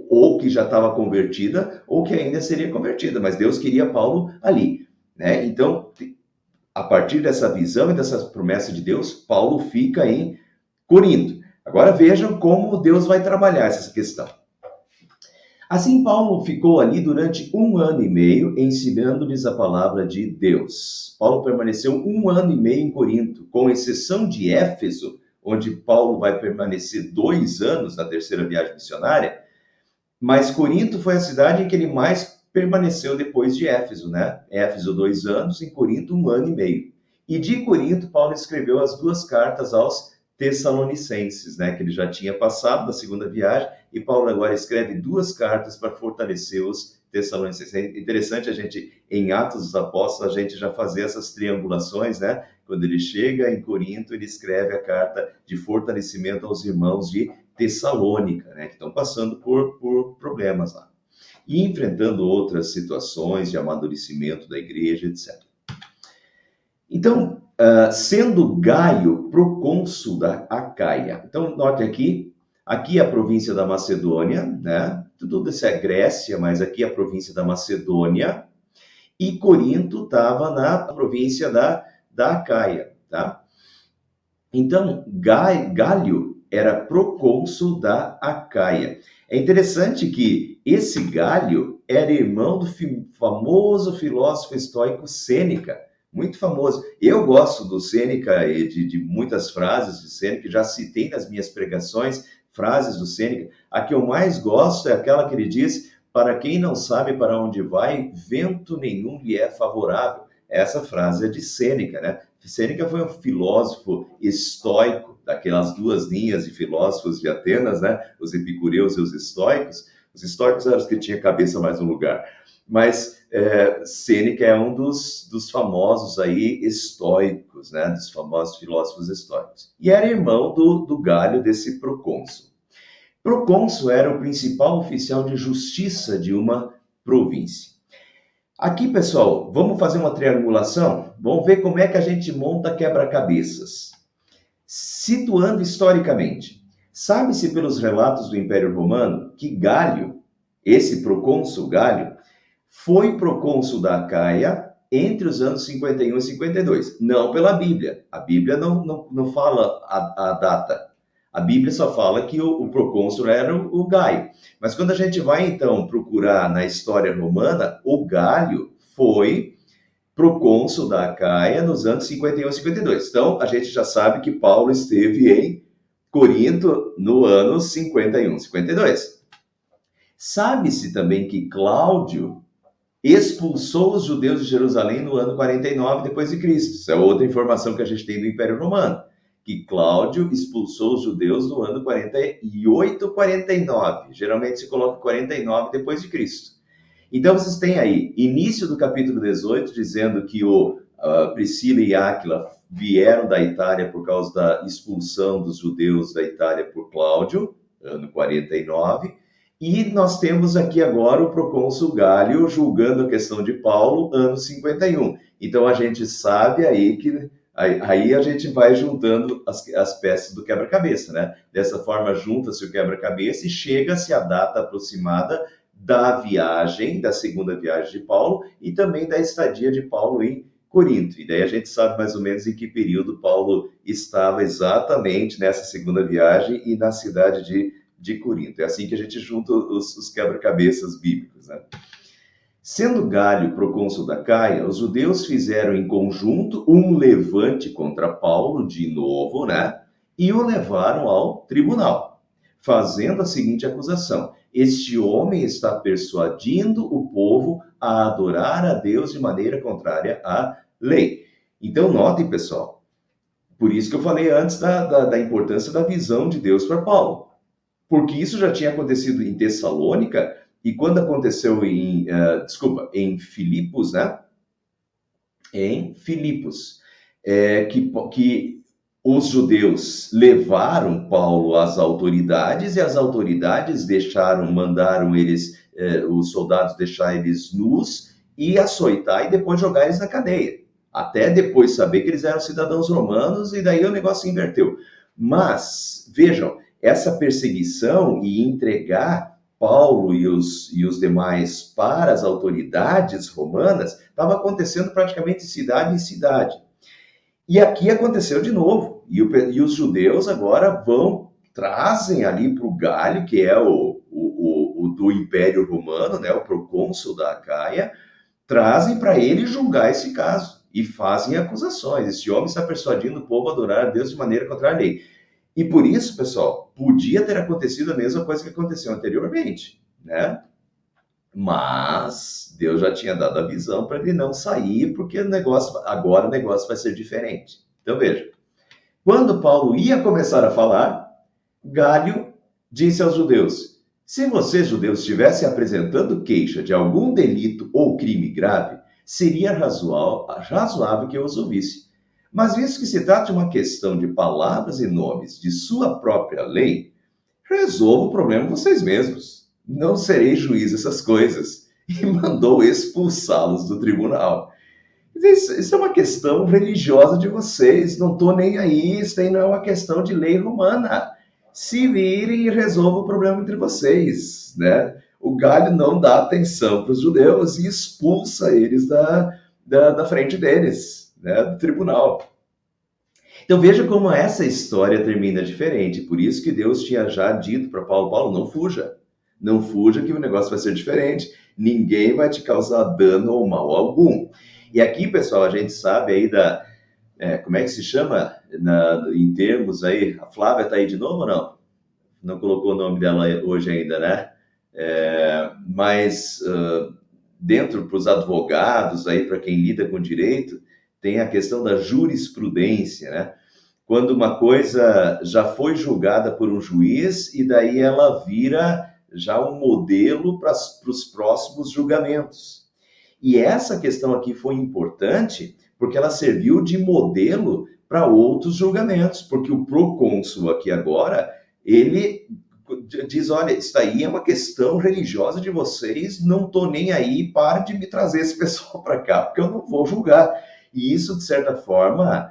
Speaker 1: ou que já estava convertida, ou que ainda seria convertida, mas Deus queria Paulo ali, né? Então, a partir dessa visão e dessa promessa de Deus, Paulo fica em Corinto. Agora vejam como Deus vai trabalhar essa questão. Assim, Paulo ficou ali durante 1 ano e meio, ensinando-lhes a palavra de Deus. Paulo permaneceu 1 ano e meio em Corinto, com exceção de Éfeso, onde Paulo vai permanecer 2 anos na terceira viagem missionária, mas Corinto foi a cidade em que ele mais permaneceu depois de Éfeso, né? Éfeso 2 anos, em Corinto 1 ano e meio. E de Corinto, Paulo escreveu as 2 cartas aos Tessalonicenses, né? Que ele já tinha passado da segunda viagem, e Paulo agora escreve 2 cartas para fortalecer os Tessalonicenses. É interessante a gente, em Atos dos Apóstolos, a gente já fazer essas triangulações, né? Quando ele chega em Corinto, ele escreve a carta de fortalecimento aos irmãos de Tessalônica, né? Que estão passando por problemas lá. E enfrentando outras situações de amadurecimento da igreja, etc. Então, sendo Gaio procônsul da Acaia. Então, note aqui é a província da Macedônia, né? Tudo isso é Grécia, mas aqui é a província da Macedônia. E Corinto estava na província da Acaia, tá? Então, Galho era procônsul da Acaia. É interessante que esse Galho era irmão do famoso filósofo estoico Sêneca, muito famoso. Eu gosto do Sêneca e de muitas frases de Sêneca, já citei nas minhas pregações frases do Sêneca. A que eu mais gosto é aquela que ele diz: para quem não sabe para onde vai, vento nenhum lhe é favorável. Essa frase é de Sêneca, né? Sêneca foi um filósofo estoico, daquelas 2 linhas de filósofos de Atenas, né? Os epicureus e os estoicos. Os estoicos eram os que tinham a cabeça mais no lugar. Mas Sêneca é um dos famosos aí estoicos, né? Dos famosos filósofos estoicos. E era irmão do Galho, desse procônsul. Procônsul era o principal oficial de justiça de uma província. Aqui, pessoal, vamos fazer uma triangulação? Vamos ver como é que a gente monta quebra-cabeças. Situando historicamente, sabe-se pelos relatos do Império Romano que Galho, esse procônsul Galho, foi procônsul da Acaia entre os anos 51 e 52. Não pela Bíblia. A Bíblia não fala a data. A Bíblia só fala que o procônsul era o Gaio. Mas quando a gente vai, então, procurar na história romana, o Galho foi procônsul da Acaia nos anos 51 e 52. Então, a gente já sabe que Paulo esteve em Corinto no ano 51, 52. Sabe-se também que Cláudio expulsou os judeus de Jerusalém no ano 49 depois de Cristo. Isso é outra informação que a gente tem do Império Romano, que Cláudio expulsou os judeus no ano 48, 49. Geralmente se coloca 49 depois de Cristo. Então vocês têm aí início do capítulo 18 dizendo que Priscila e Áquila vieram da Itália por causa da expulsão dos judeus da Itália por Cláudio, ano 49. E nós temos aqui agora o procônsul Galho julgando a questão de Paulo, ano 51. Então a gente sabe aí que aí a gente vai juntando as peças do quebra-cabeça, né? Dessa forma junta-se o quebra-cabeça e chega-se a data aproximada da viagem, da segunda viagem de Paulo e também da estadia de Paulo em Corinto. E daí a gente sabe mais ou menos em que período Paulo estava exatamente nessa segunda viagem e na cidade de Corinto. É assim que a gente junta os quebra-cabeças bíblicos, né? Sendo Galho procônsul da Acaia, os judeus fizeram em conjunto um levante contra Paulo, de novo, né? E o levaram ao tribunal. fazendo a seguinte acusação: este homem está persuadindo o povo a adorar a Deus de maneira contrária à lei. Então, notem, pessoal, por isso que eu falei antes da importância da visão de Deus para Paulo. Porque isso já tinha acontecido em Tessalônica, e quando aconteceu em Filipos, né? Em Filipos, que os judeus levaram Paulo às autoridades, e as autoridades mandaram eles, os soldados deixar eles nus e açoitar e depois jogar eles na cadeia. Até depois saber que eles eram cidadãos romanos, e daí o negócio se inverteu. Mas, vejam, essa perseguição e entregar Paulo e os demais para as autoridades romanas estava acontecendo praticamente cidade em cidade. E aqui aconteceu de novo. E os judeus agora trazem ali para o Galho, que é o do Império Romano, né, o procônsul da Acaia, trazem para ele julgar esse caso e fazem acusações. Esse homem está persuadindo o povo a adorar a Deus de maneira contrária à lei. E por isso, pessoal, podia ter acontecido a mesma coisa que aconteceu anteriormente, né? Mas Deus já tinha dado a visão para ele não sair, porque agora o negócio vai ser diferente. Então veja, quando Paulo ia começar a falar, Galho disse aos judeus: se vocês, judeus, estivessem apresentando queixa de algum delito ou crime grave, seria razoável que eu os ouvisse. Mas visto que se trata de uma questão de palavras e nomes de sua própria lei, resolva o problema vocês mesmos. Não serei juiz dessas coisas. E mandou expulsá-los do tribunal. Isso é uma questão religiosa de vocês. Não estou nem aí. Isso aí não é uma questão de lei romana. Se virem e resolvam o problema entre vocês, né? O Galho não dá atenção para os judeus e expulsa eles da frente deles, né? Do tribunal. Então veja como essa história termina diferente. Por isso que Deus tinha já dito para Paulo: Paulo, não fuja. Não fuja que o negócio vai ser diferente. Ninguém vai te causar dano ou mal algum. E aqui, pessoal, a gente sabe aí como é que se chama em termos aí? A Flávia está aí de novo ou não? Não colocou o nome dela hoje ainda, né? Mas dentro para os advogados aí, para quem lida com direito, tem a questão da jurisprudência, né? Quando uma coisa já foi julgada por um juiz e daí ela vira já um modelo para os próximos julgamentos. E essa questão aqui foi importante porque ela serviu de modelo para outros julgamentos, porque o procônsul aqui agora, ele diz: olha, isso aí é uma questão religiosa de vocês, não estou nem aí, para de me trazer esse pessoal para cá, porque eu não vou julgar. E isso, de certa forma,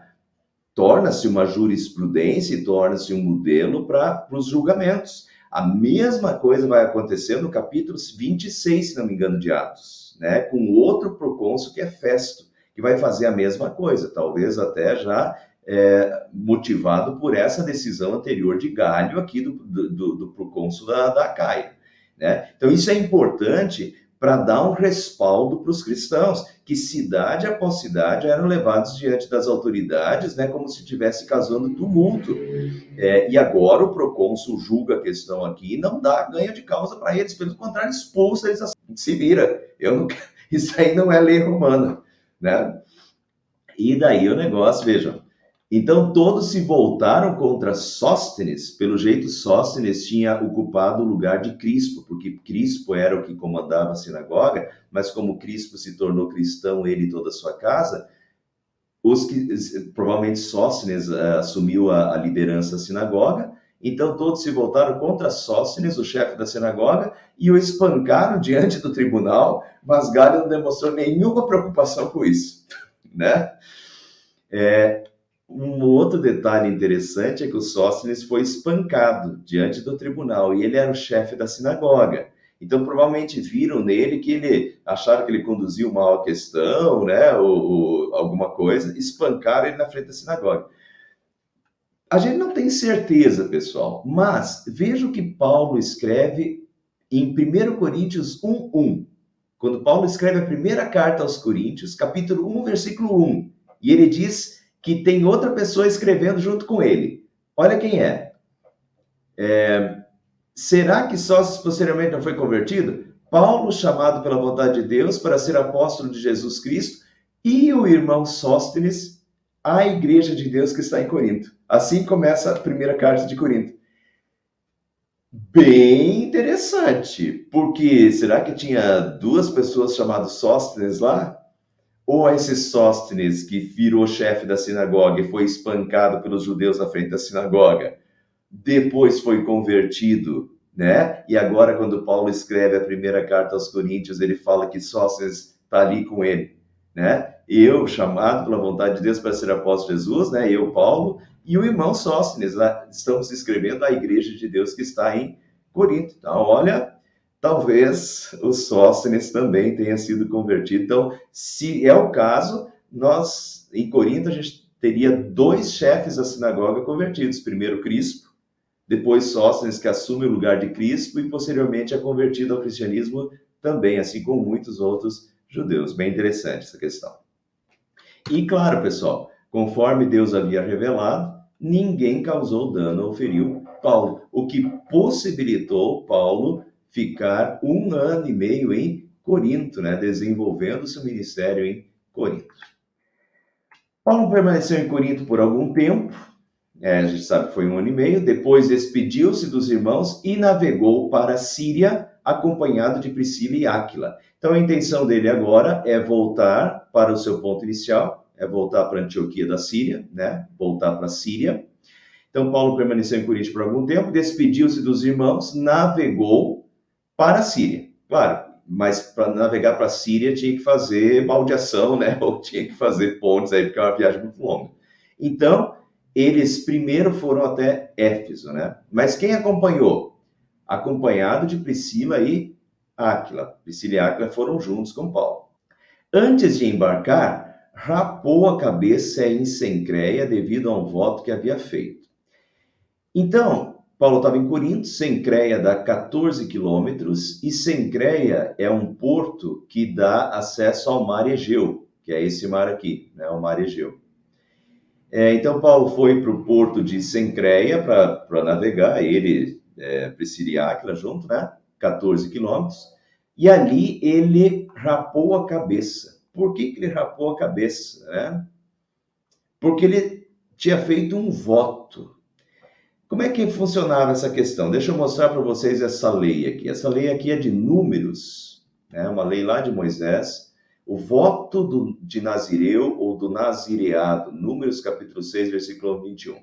Speaker 1: torna-se uma jurisprudência e torna-se um modelo para os julgamentos. A mesma coisa vai acontecer no capítulo 26, se não me engano, de Atos, né? Com outro procônsul que é Festo, que vai fazer a mesma coisa, talvez até já motivado por essa decisão anterior de Galho aqui do procônsul da Acaia, né? Então isso é importante para dar um respaldo para os cristãos, que cidade após cidade eram levados diante das autoridades, né, como se estivesse causando tumulto. E agora o procônsul julga a questão aqui e não dá ganho de causa para eles, pelo contrário, expulsa eles, se vira. Isso aí não é lei romana, né? E daí o negócio, vejam. Então todos se voltaram contra Sóstenes. Pelo jeito, Sóstenes tinha ocupado o lugar de Crispo, porque Crispo era o que comandava a sinagoga, mas como Crispo se tornou cristão, ele e toda a sua casa, provavelmente Sóstenes assumiu a liderança da sinagoga, então todos se voltaram contra Sóstenes, o chefe da sinagoga, e o espancaram diante do tribunal, mas Galho não demonstrou nenhuma preocupação com isso, né? Um outro detalhe interessante é que o Sóstenes foi espancado diante do tribunal, e ele era o chefe da sinagoga. Então, provavelmente viram nele acharam que ele conduziu mal a questão, né, ou alguma coisa, espancaram ele na frente da sinagoga. A gente não tem certeza, pessoal, mas veja o que Paulo escreve em 1 Coríntios 1:1. Quando Paulo escreve a primeira carta aos Coríntios, capítulo 1, versículo 1, e ele diz que tem outra pessoa escrevendo junto com ele. Olha quem é. Será que Sóstenes posteriormente não foi convertido? Paulo, chamado pela vontade de Deus para ser apóstolo de Jesus Cristo, e o irmão Sóstenes, a igreja de Deus que está em Corinto. Assim começa a primeira carta de Corinto. Bem interessante, porque será que tinha duas pessoas chamadas Sóstenes lá? Ou esse Sóstenes que virou chefe da sinagoga e foi espancado pelos judeus na frente da sinagoga, depois foi convertido, né? E agora, quando Paulo escreve a primeira carta aos Coríntios, ele fala que Sóstenes está ali com ele, né? Eu, chamado pela vontade de Deus para ser apóstolo de Jesus, né? Eu, Paulo, e o irmão Sóstenes, lá, estamos escrevendo a igreja de Deus que está em Corinto. Então, olha, talvez o Sóstenes também tenha sido convertido. Então, se é o caso, nós, em Corinto, a gente teria dois chefes da sinagoga convertidos. Primeiro, Crispo, depois Sóstenes, que assume o lugar de Crispo e posteriormente é convertido ao cristianismo também, assim como muitos outros judeus. Bem interessante essa questão. E claro, pessoal, conforme Deus havia revelado, ninguém causou dano ou feriu Paulo, o que possibilitou Paulo ficar 1 ano e meio em Corinto, né, desenvolvendo seu ministério em Corinto. Paulo permaneceu em Corinto por algum tempo, a gente sabe que foi 1 ano e meio, depois despediu-se dos irmãos e navegou para a Síria, acompanhado de Priscila e Áquila. Então a intenção dele agora é voltar para o seu ponto inicial, é voltar para Antioquia da Síria, né? Voltar para a Síria. Então Paulo permaneceu em Corinto por algum tempo, despediu-se dos irmãos, navegou para a Síria. Claro, mas para navegar para a Síria tinha que fazer baldeação, né? Ou tinha que fazer pontes aí, porque é uma viagem muito longa. Então, eles primeiro foram até Éfeso, né? Mas quem acompanhou? Acompanhado de Priscila e Áquila. Priscila e Áquila foram juntos com Paulo. Antes de embarcar, rapou a cabeça em Cencreia devido a um voto que havia feito. Então, Paulo estava em Corinto, Cencreia dá 14 quilômetros, e Cencreia é um porto que dá acesso ao mar Egeu, que é esse mar aqui, né, o mar Egeu. Então, Paulo foi para o porto de Cencreia para navegar, ele, Priscila e Áquila junto, né, 14 quilômetros, e ali ele rapou a cabeça. Por que ele rapou a cabeça? Né? Porque ele tinha feito um voto. Como é que funcionava essa questão? Deixa eu mostrar para vocês essa lei aqui. Essa lei aqui é de Números, né? Uma lei lá de Moisés. O voto de Nazireu ou do nazireado, Números capítulo 6, versículo 21.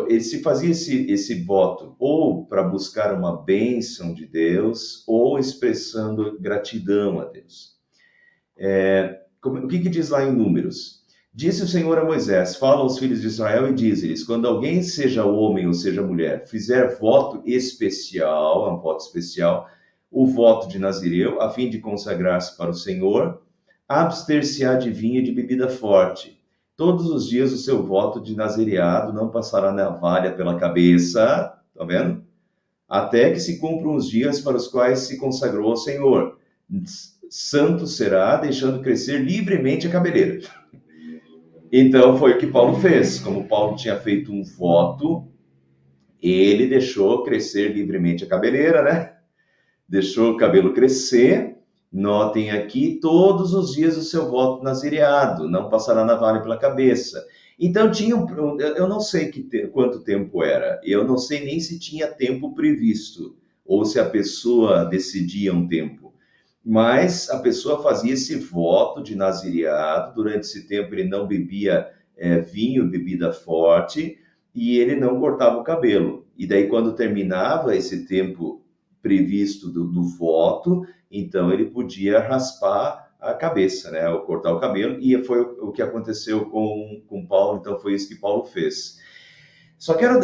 Speaker 1: Ele se fazia esse voto ou para buscar uma bênção de Deus ou expressando gratidão a Deus. O que diz lá em Números? Disse o Senhor a Moisés: fala aos filhos de Israel e diz-lhes: quando alguém, seja homem ou seja mulher, fizer voto especial, um voto especial, o voto de Nazireu, a fim de consagrar-se para o Senhor, abster-se-á de vinho e de bebida forte. Todos os dias o seu voto de nazireado não passará navalha pela cabeça, tá vendo? Até que se cumpram os dias para os quais se consagrou ao Senhor. Santo será, deixando crescer livremente a cabeleira. Então foi o que Paulo fez. Como Paulo tinha feito um voto, ele deixou crescer livremente a cabeleira, né? Deixou o cabelo crescer. Notem aqui, todos os dias o seu voto nazireado, não passará navalha pela cabeça. Então tinha, eu não sei quanto tempo era, eu não sei nem se tinha tempo previsto, ou se a pessoa decidia um tempo. Mas a pessoa fazia esse voto de nazireado, durante esse tempo ele não bebia vinho, bebida forte, e ele não cortava o cabelo. E daí, quando terminava esse tempo previsto do voto, então ele podia raspar a cabeça, né, ou cortar o cabelo, e foi o que aconteceu com Paulo, então foi isso que Paulo fez. Só quero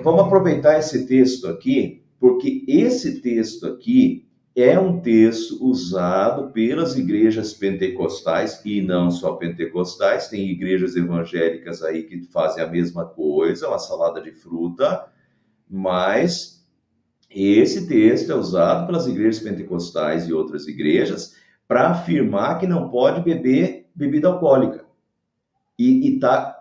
Speaker 1: vamos aproveitar esse texto aqui, porque esse texto aqui é um texto usado pelas igrejas pentecostais, e não só pentecostais, tem igrejas evangélicas aí que fazem a mesma coisa, uma salada de fruta, mas esse texto é usado pelas igrejas pentecostais e outras igrejas para afirmar que não pode beber bebida alcoólica. E tá,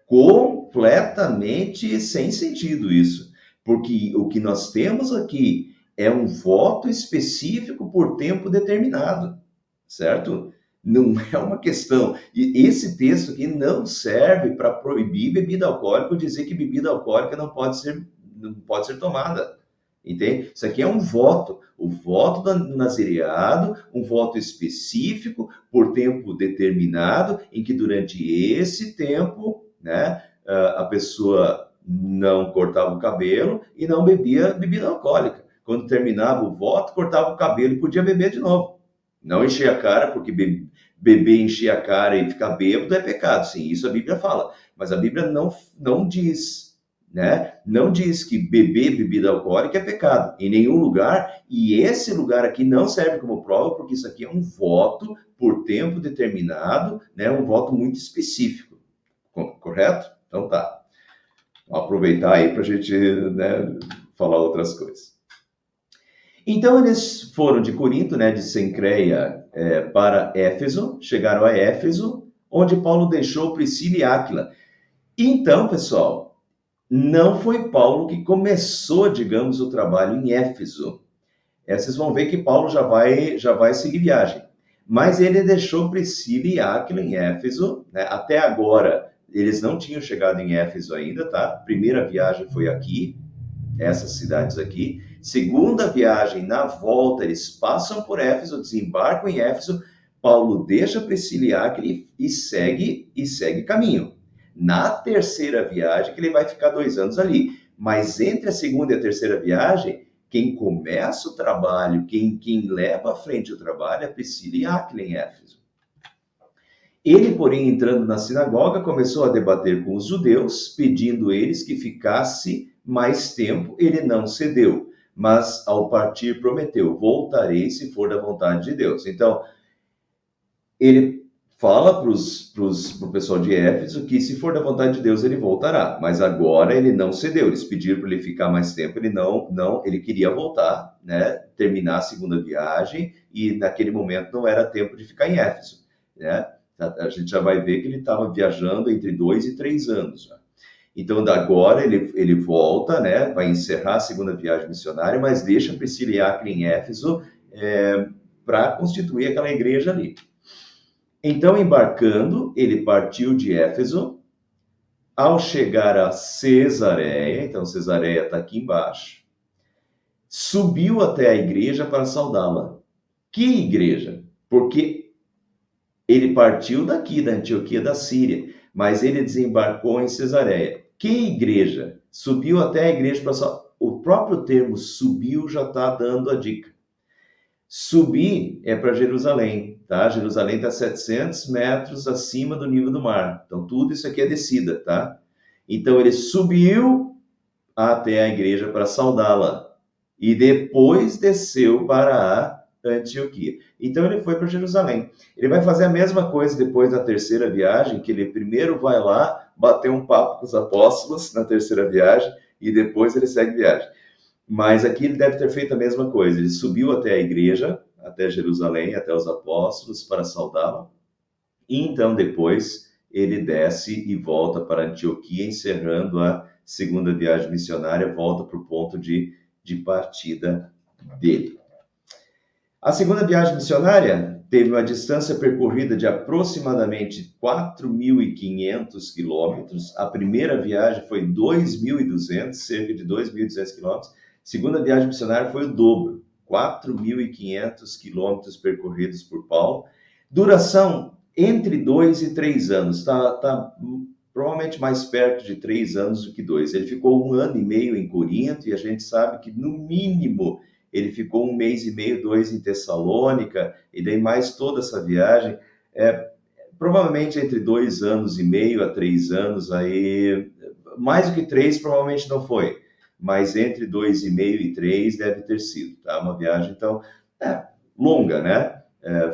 Speaker 1: completamente sem sentido isso. porque o que nós temos aqui é um voto específico por tempo determinado, certo? Não é uma questão. E esse texto aqui não serve para proibir bebida alcoólica ou dizer que bebida alcoólica não pode ser tomada. Entende? Isso aqui é um voto. O voto do nazireado, um voto específico por tempo determinado, em que durante esse tempo, né, a pessoa não cortava o cabelo e não bebia bebida alcoólica. Quando terminava o voto, cortava o cabelo e podia beber de novo. Não encher a cara, porque beber, encher a cara e ficar bêbado é pecado. Sim, isso a Bíblia fala. Mas a Bíblia não diz, né? Não diz que beber bebida alcoólica é pecado, em nenhum lugar, e esse lugar aqui não serve como prova, porque isso aqui é um voto por tempo determinado, né? Um voto muito específico, correto? Então tá, vou aproveitar aí para a gente, né, falar outras coisas. Então eles foram de Corinto, né, de Cencreia, para Éfeso, chegaram a Éfeso, onde Paulo deixou Priscila e Áquila. Então, pessoal, não foi Paulo que começou, digamos, o trabalho em Éfeso. Vocês vão ver que Paulo já vai seguir viagem. Mas ele deixou Priscila e Áquila em Éfeso, né? Até agora, eles não tinham chegado em Éfeso ainda, tá? A primeira viagem foi aqui, essas cidades aqui. Segunda viagem, na volta, eles passam por Éfeso, desembarcam em Éfeso. Paulo deixa Priscila e Áquila e segue caminho. Na terceira viagem, que ele vai ficar 2 anos ali. Mas entre a segunda e a terceira viagem, quem começa o trabalho, quem leva à frente o trabalho é Priscila e Áquila em Éfeso. Ele, porém, entrando na sinagoga, começou a debater com os judeus, pedindo eles que ficasse mais tempo. Ele não cedeu, mas ao partir prometeu: voltarei se for da vontade de Deus. Então, ele fala para o pessoal de Éfeso que se for da vontade de Deus ele voltará, mas agora ele não cedeu. Eles pediram para ele ficar mais tempo, ele não, ele queria voltar, né, terminar a segunda viagem, e naquele momento não era tempo de ficar em Éfeso, né? A gente já vai ver que ele estava viajando entre 2 e 3 anos. Né? Então, agora ele volta, né, vai encerrar a segunda viagem missionária, mas deixa Priscila e Áquila em Éfeso para constituir aquela igreja ali. Então, embarcando, ele partiu de Éfeso. Ao chegar a Cesareia, então Cesareia está aqui embaixo, subiu até a igreja para saudá-la. Que igreja? Porque ele partiu daqui, da Antioquia da Síria, mas ele desembarcou em Cesareia. Que igreja? Subiu até a igreja para saudá-la. O próprio termo subiu já está dando a dica. Subir é para Jerusalém, tá? Jerusalém está 700 metros acima do nível do mar. Então, tudo isso aqui é descida, tá? Então, ele subiu até a igreja para saudá-la e depois desceu para a Antioquia. Então, ele foi para Jerusalém. Ele vai fazer a mesma coisa depois da terceira viagem, que ele primeiro vai lá bater um papo com os apóstolos na terceira viagem e depois ele segue viagem. Mas aqui ele deve ter feito a mesma coisa. Ele subiu até a igreja, até Jerusalém, até os apóstolos, para saudá-lo. E então, depois, ele desce e volta para Antioquia, encerrando a segunda viagem missionária, volta para o ponto de partida dele. A segunda viagem missionária teve uma distância percorrida de aproximadamente 4.500 quilômetros. A primeira viagem foi 2.200, cerca de 2.200 quilômetros. Segunda viagem missionária foi o dobro, 4.500 quilômetros percorridos por Paulo. Duração entre 2 e 3 anos, tá provavelmente mais perto de 3 anos do que 2. Ele ficou 1 ano e meio em Corinto, e a gente sabe que, no mínimo, ele ficou 1 mês e meio, 2 em Tessalônica, e daí mais toda essa viagem. Provavelmente entre 2 anos e meio a 3 anos, aí, mais do que 3 provavelmente não foi, mas entre 2,5 e 3 deve ter sido, tá? Uma viagem, então, longa, né?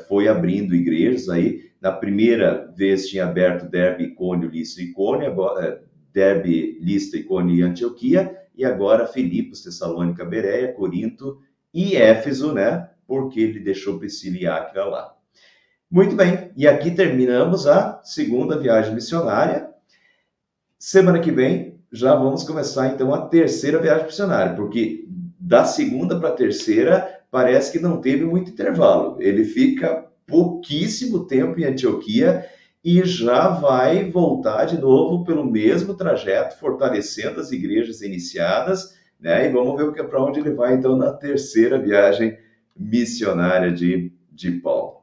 Speaker 1: Foi abrindo igrejas aí. Na primeira vez tinha aberto Derbe, Icônio, Listra e Icônio, agora Derbe, Listra, Icônio e Antioquia, e agora Filipos, Tessalônica, Bereia, Corinto e Éfeso, né? Porque ele deixou Priscila e Áquila lá. Muito bem, e aqui terminamos a segunda viagem missionária. Semana que vem já vamos começar então a terceira viagem missionária, porque da segunda para a terceira parece que não teve muito intervalo. Ele fica pouquíssimo tempo em Antioquia e já vai voltar de novo pelo mesmo trajeto, fortalecendo as igrejas iniciadas, né? E vamos ver para onde ele vai então na terceira viagem missionária de Paulo.